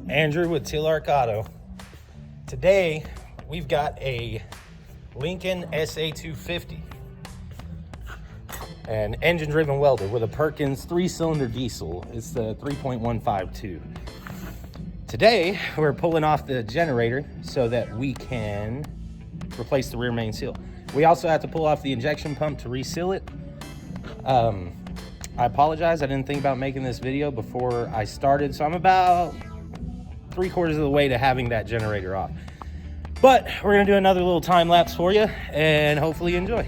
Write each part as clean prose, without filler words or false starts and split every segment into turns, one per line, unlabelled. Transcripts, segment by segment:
Andrew with Till Arcado. Today we've got a Lincoln SA250, an engine-driven welder with a Perkins 3-cylinder diesel. It's the 3.152. Today we're pulling off the generator so that we can replace the rear main seal. We also have to pull off the injection pump to reseal it. I apologize, I didn't think about making this video before I started, so I'm about 3/4 of the way to having that generator off. But we're gonna do another little time lapse for you and hopefully you enjoy.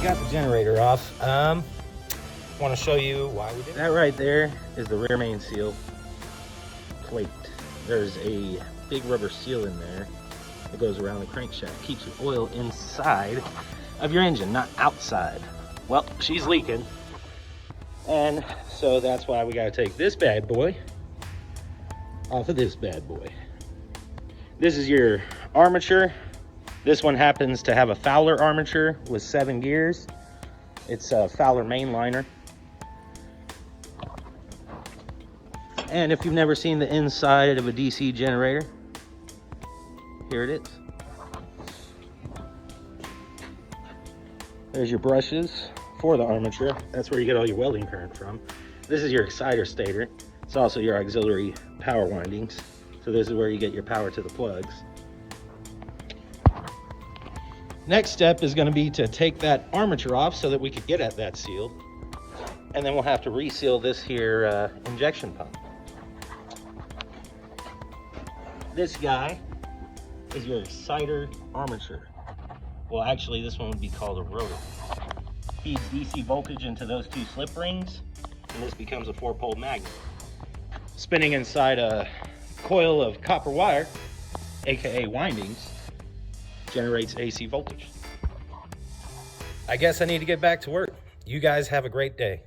Got the generator off. Want to show you why we did that. Right there is the rear main seal plate. There's a big rubber seal in there that goes around the crankshaft, keeps your oil inside of your engine, not outside. Well, she's leaking, and so that's why we got to take this bad boy off of this bad boy. This is your armature. This one happens to have a Fowler armature with 7 gears. It's a Fowler mainliner. And if you've never seen the inside of a DC generator, here it is. There's your brushes for the armature. That's where you get all your welding current from. This is your exciter stator. It's also your auxiliary power windings. So this is where you get your power to the plugs. Next step is going to be to take that armature off so that we could get at that seal. And then we'll have to reseal this here injection pump. This guy is your exciter armature. Well, actually, this one would be called a rotor. Feeds DC voltage into those 2 slip rings, and this becomes a 4-pole magnet. Spinning inside a coil of copper wire, aka windings, generates AC voltage. I guess I need to get back to work. You guys have a great day.